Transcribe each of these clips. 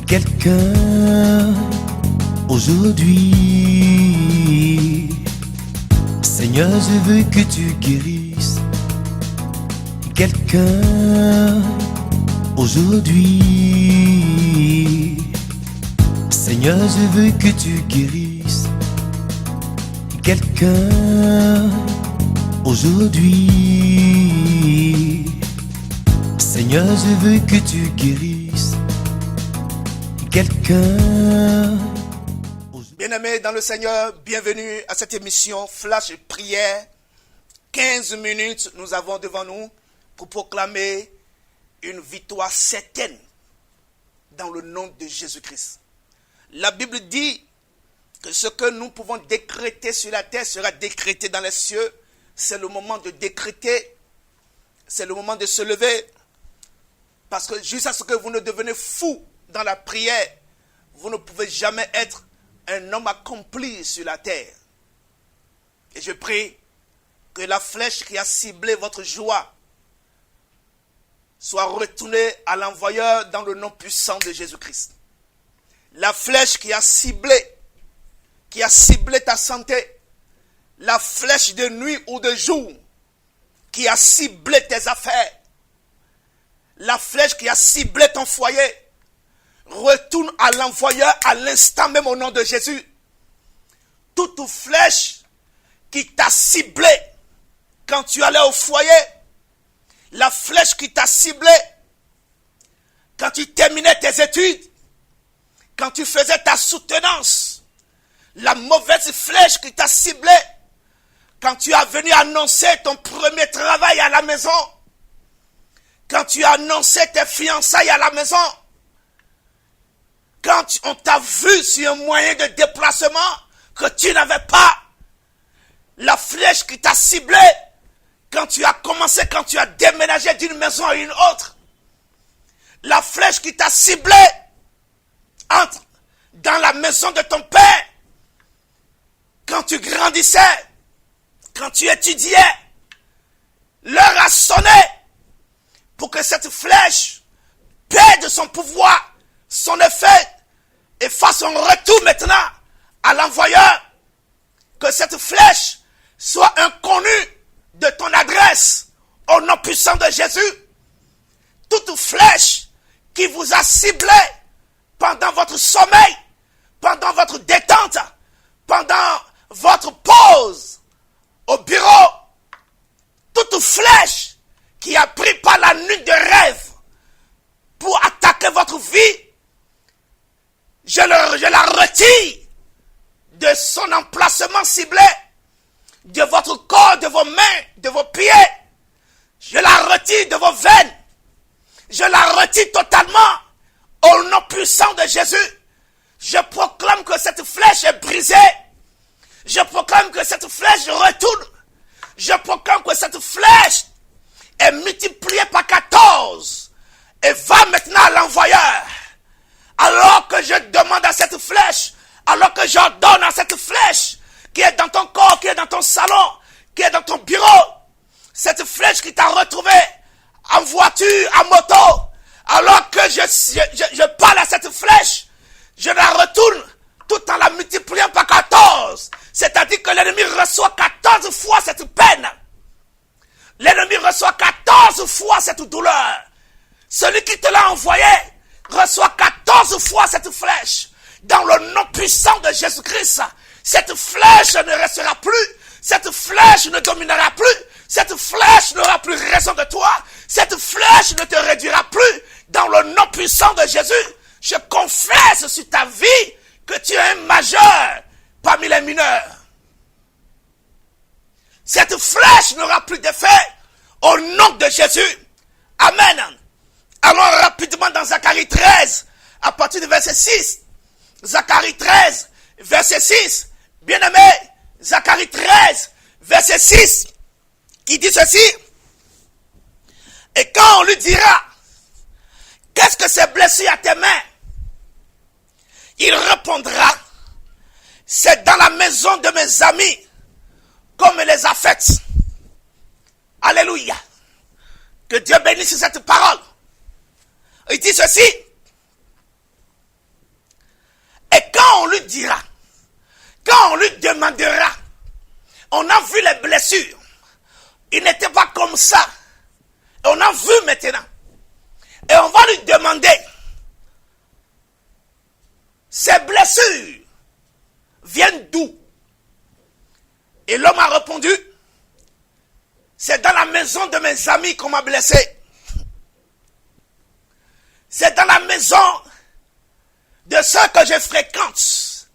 quelqu'un aujourd'hui. Seigneur, je veux que tu guérisses quelqu'un aujourd'hui. Seigneur, je veux que tu guérisses quelqu'un aujourd'hui. Seigneur, je veux que tu guérisses quelqu'un. Bien-aimés dans le Seigneur, bienvenue à cette émission Flash Prière. 15 minutes nous avons devant nous pour proclamer une victoire certaine dans le nom de Jésus-Christ. La Bible dit que ce que nous pouvons décréter sur la terre sera décrété dans les cieux. C'est le moment de décréter, c'est le moment de se lever. Parce que jusqu'à ce que vous ne devenez fou dans la prière, vous ne pouvez jamais être un homme accompli sur la terre. Et je prie que la flèche qui a ciblé votre joie soit retournée à l'envoyeur dans le nom puissant de Jésus-Christ. La flèche qui a ciblé ta santé, la flèche de nuit ou de jour qui a ciblé tes affaires, la flèche qui a ciblé ton foyer, retourne à l'envoyeur à l'instant même au nom de Jésus. Toute flèche qui t'a ciblé quand tu allais au foyer, la flèche qui t'a ciblé quand tu terminais tes études, quand tu faisais ta soutenance, la mauvaise flèche qui t'a ciblé quand tu as venu annoncer ton premier travail à la maison, quand tu as annoncé tes fiançailles à la maison, quand on t'a vu sur un moyen de déplacement que tu n'avais pas, la flèche qui t'a ciblé quand tu as commencé, quand tu as déménagé d'une maison à une autre, la flèche qui t'a ciblé entre dans la maison de ton père, quand tu grandissais, quand tu étudiais, l'heure a sonné pour que cette flèche perde son pouvoir, son effet, et fasse un retour maintenant à l'envoyeur. Que cette flèche soit inconnue de ton adresse au nom puissant de Jésus. Toute flèche qui vous a ciblé pendant votre sommeil, pendant votre détente, pendant votre pause au bureau, toute flèche qui a pris par la nuit de rêve pour attaquer votre vie, je la retire de son emplacement ciblé, de votre corps, de vos mains, de vos pieds. Je la retire de vos veines. Je la retire totalement au nom puissant de Jésus. Je proclame que cette flèche est brisée. Je proclame que cette flèche retourne. Je proclame que cette flèche est multipliée par 14 et va maintenant à l'envoyeur. Alors que je demande à cette flèche, alors que j'ordonne à cette flèche qui est dans ton corps, qui est dans ton salon, qui est dans ton bureau, cette flèche qui t'a retrouvé en voiture, en moto, alors que je parle à cette flèche, je la retourne tout en la multipliant par 14. C'est-à-dire que l'ennemi reçoit 14 fois cette peine. L'ennemi reçoit 14 fois cette douleur. Celui qui te l'a envoyé reçoit 14 fois cette flèche. Dans le nom puissant de Jésus-Christ, cette flèche ne restera plus. Cette flèche ne dominera plus. Cette flèche n'aura plus raison de toi. Cette flèche ne te réduira plus. Dans le nom puissant de Jésus, je confesse sur ta vie que tu es un majeur parmi les mineurs. Cette flèche n'aura plus d'effet au nom de Jésus. Amen. Allons rapidement dans Zacharie 13, à partir du verset 6. Zacharie 13, verset 6. Bien-aimé, Zacharie 13, verset 6, qui dit ceci. Et quand on lui dira, qu'est-ce que c'est blessé à tes mains? Il répondra, c'est dans la maison de mes amis qu'on me les a faites. Alléluia. Que Dieu bénisse cette parole. Il dit ceci. blessures, il n'était pas comme ça. Et on a vu maintenant. Et on va lui demander, ces blessures viennent d'où? Et l'homme a répondu, c'est dans la maison de mes amis qu'on m'a blessé. C'est dans la maison de ceux que je fréquente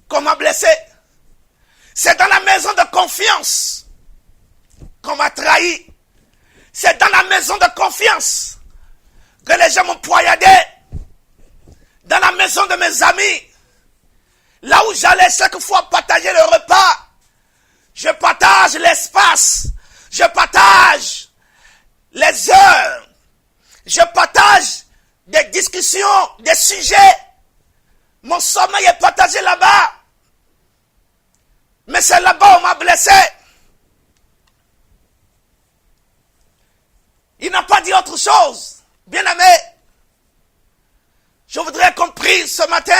qu'on m'a blessé. C'est dans la maison de confiance qu'on m'a trahi. C'est dans la maison de confiance que les gens m'ont poignardé. Dans la maison de mes amis, là où j'allais chaque fois partager le repas, je partage l'espace, je partage les heures, je partage des discussions, des sujets. Mon sommeil est partagé là-bas. Mais c'est là-bas où on m'a blessé. Il n'a pas dit autre chose. Bien-aimé, je voudrais qu'on prie ce matin,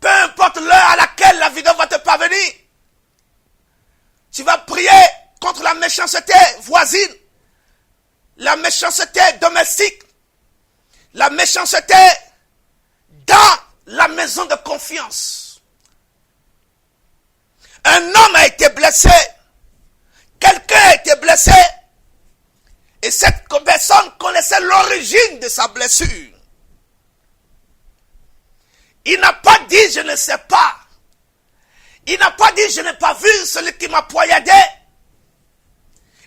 peu importe l'heure à laquelle la vidéo va te parvenir, tu vas prier contre la méchanceté voisine, la méchanceté domestique, la méchanceté dans la maison de confiance. Un homme a été blessé, quelqu'un a été blessé, et cette personne connaissait l'origine de sa blessure. Il n'a pas dit je ne sais pas. Il n'a pas dit je n'ai pas vu celui qui m'a poignardé.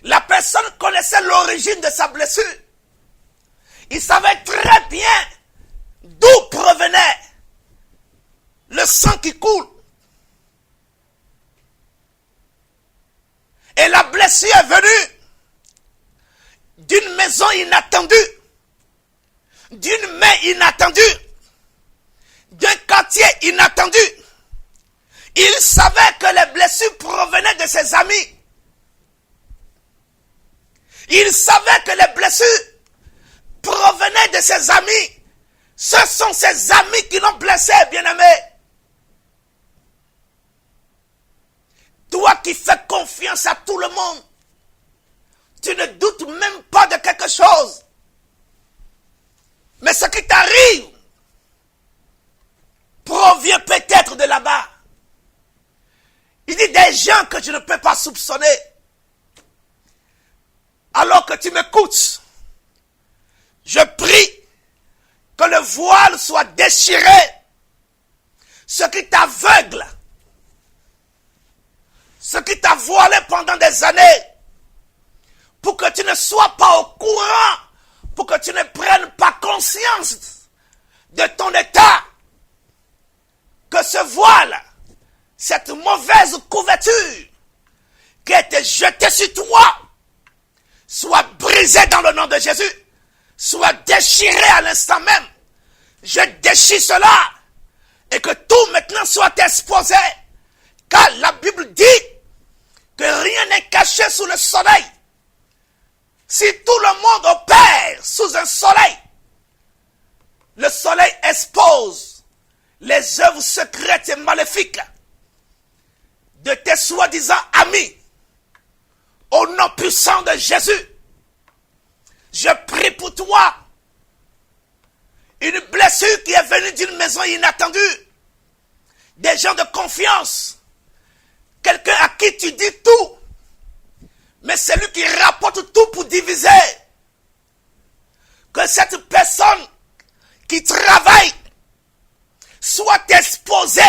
La personne connaissait l'origine de sa blessure. Il savait très bien d'où provenait le sang qui coule. Et la blessure est venue d'une maison inattendue, d'une main inattendue, d'un quartier inattendu. Il savait que les blessures provenaient de ses amis. Il savait que les blessures provenaient de ses amis. Ce sont ses amis qui l'ont blessé, bien-aimé. Toi qui fais confiance à tout le monde, tu ne doutes même pas de quelque chose. Mais ce qui t'arrive provient peut-être de là-bas. Il dit des gens que je ne peux pas soupçonner. Alors que tu m'écoutes, je prie que le voile soit déchiré. Ce qui t'aveugle, ce qui t'a voilé pendant des années, pour que tu ne sois pas au courant, pour que tu ne prennes pas conscience de ton état, que ce voile, cette mauvaise couverture qui a été jetée sur toi, soit brisée dans le nom de Jésus, soit déchirée à l'instant même. Je déchire cela et que tout maintenant soit exposé, car la Bible dit que rien n'est caché sous le soleil. Si tout le monde opère sous un soleil, le soleil expose les œuvres secrètes et maléfiques de tes soi-disant amis. Au nom puissant de Jésus, je prie pour toi. Une blessure qui est venue d'une maison inattendue, des gens de confiance, quelqu'un à qui tu dis tout, mais c'est lui qui rapporte tout pour diviser. Que cette personne qui travaille soit exposée,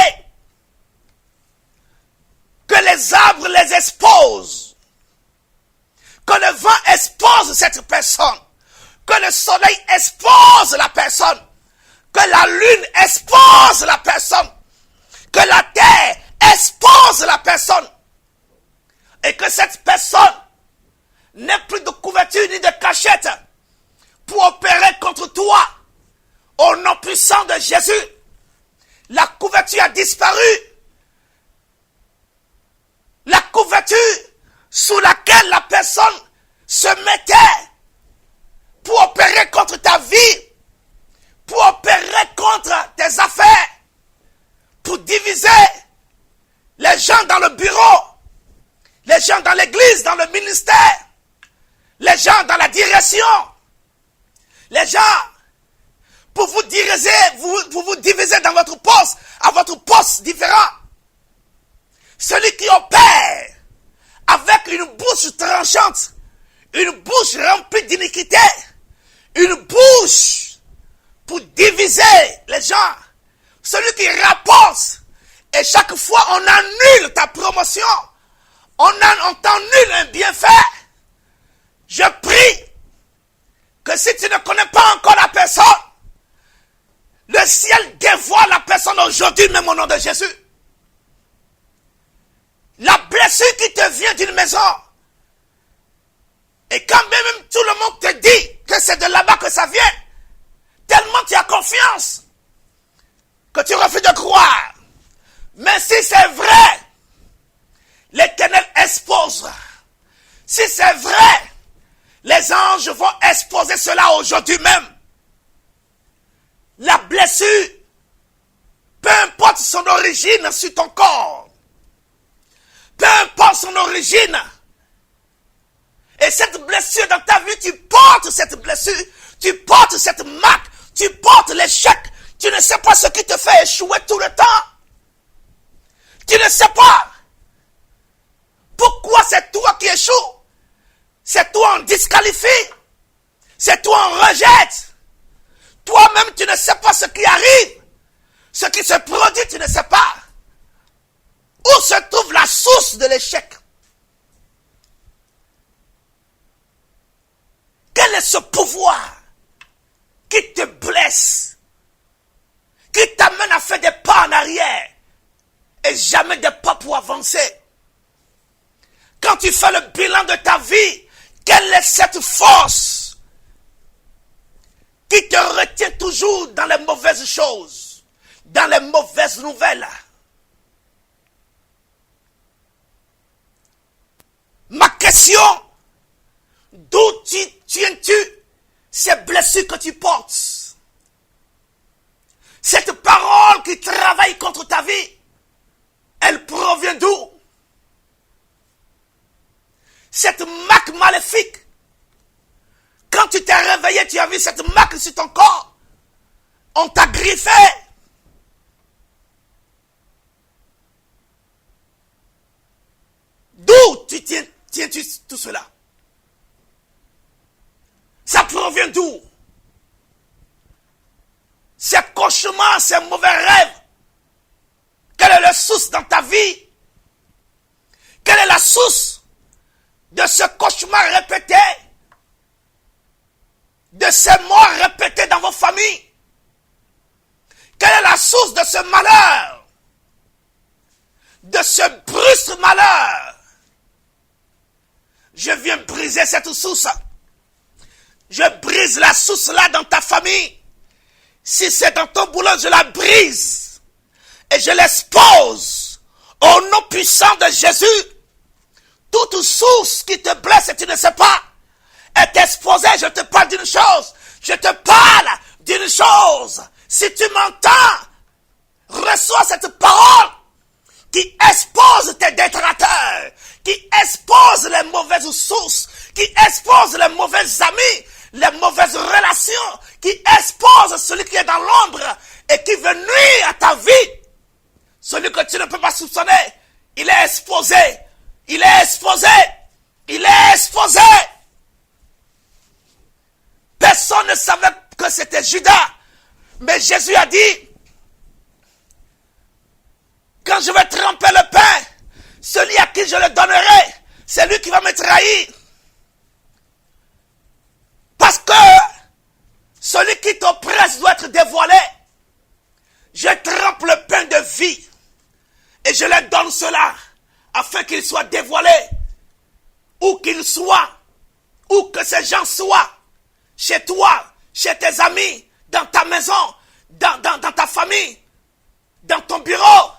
que les arbres les exposent, que le vent expose cette personne, que le soleil expose la personne, que la lune expose la personne, que la terre expose la personne, et que cette personne n'ait plus de couverture ni de cachette pour opérer contre toi. Au nom puissant de Jésus, la couverture a disparu. La couverture sous laquelle la personne se mettait pour opérer contre ta vie, pour opérer contre tes affaires, pour diviser les gens dans le bureau, dans l'église, dans le ministère, les gens dans la direction, les gens, pour vous diviser dans votre poste, à votre poste différent. Celui qui opère avec une bouche tranchante, une bouche remplie d'iniquité, une bouche pour diviser les gens, celui qui rapporte, et chaque fois on annule ta promotion, on t'annule un bienfait. Je prie que si tu ne connais pas encore la personne, le ciel dévoile la personne aujourd'hui, même au nom de Jésus. La blessure qui te vient d'une maison, et quand même tout le monde te dit que c'est de là-bas que ça vient, tellement tu as confiance que tu refuses de croire. Mais si c'est vrai, l'Éternel expose. Si c'est vrai, les anges vont exposer cela aujourd'hui même. La blessure, peu importe son origine sur ton corps, peu importe son origine, et cette blessure dans ta vie, tu portes cette blessure, tu portes cette marque, tu portes l'échec, tu ne sais pas ce qui te fait échouer tout le temps. Tu ne sais pas pourquoi c'est toi qui échoues, c'est toi on disqualifie, c'est toi on rejette. Toi-même, tu ne sais pas ce qui arrive. Ce qui se produit, tu ne sais pas. Où se trouve la source de l'échec? Quel est ce pouvoir qui te blesse, qui t'amène à faire des pas en arrière et jamais des pas pour avancer? Quand tu fais le bilan de ta vie, quelle est cette force qui te retient toujours dans les mauvaises choses, dans les mauvaises nouvelles? Ma question, d'où tiens-tu ces blessures que tu portes? Cette parole qui travaille contre ta vie, elle provient d'où? Cette marque maléfique, quand tu t'es réveillé, tu as vu cette marque sur ton corps. On t'a griffé. D'où tiens-tu tout cela? Ça provient d'où? Ces cauchemars, ces mauvais rêves. Quelle est la source dans ta vie? Quelle est la source de ce cauchemar répété? De ces morts répétées dans vos familles? Quelle est la source de ce malheur? De ce brusque malheur? Je viens briser cette source. Je brise la source là dans ta famille. Si c'est dans ton boulot, je la brise. Et je l'expose au nom puissant de Jésus. Toute source qui te blesse et tu ne sais pas est exposée. Je te parle d'une chose. Je te parle d'une chose. Si tu m'entends, reçois cette parole qui expose tes détracteurs, qui expose les mauvaises sources, qui expose les mauvais amis, les mauvaises relations, qui expose celui qui est dans l'ombre et qui veut nuire à ta vie. Celui que tu ne peux pas soupçonner, il est exposé. Il est exposé. Il est exposé. Personne ne savait que c'était Judas. Mais Jésus a dit, quand je vais tremper le pain, celui à qui je le donnerai, c'est lui qui va me trahir. Parce que celui qui t'oppresse doit être dévoilé. Je trempe le pain de vie et je leur donne cela afin qu'il soit dévoilé. Où qu'il soit, où que ces gens soient, chez toi, chez tes amis, dans ta maison, dans ta famille, dans ton bureau,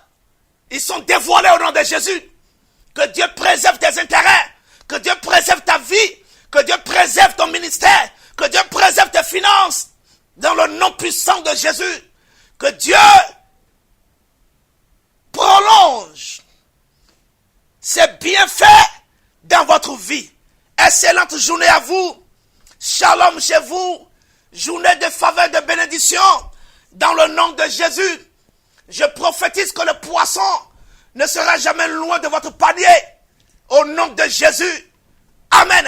ils sont dévoilés au nom de Jésus. Que Dieu préserve tes intérêts, que Dieu préserve ta vie, que Dieu préserve ton ministère, que Dieu préserve tes finances, dans le nom puissant de Jésus. Que Dieu prolonge ses bienfaits dans votre vie. Excellente journée à vous. Shalom chez vous. Journée de faveur, de bénédiction. Dans le nom de Jésus, je prophétise que le poisson ne sera jamais loin de votre panier. Au nom de Jésus. Amen.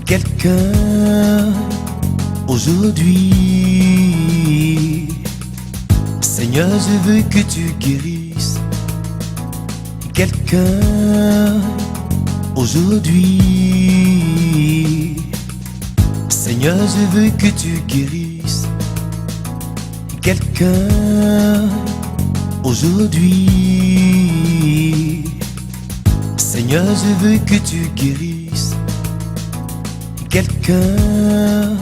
Quelqu'un aujourd'hui, Seigneur, je veux que tu guérisses. Quelqu'un aujourd'hui, Seigneur, je veux que tu guérisses. Quelqu'un aujourd'hui, Seigneur, je veux que tu guérisses. Quelqu'un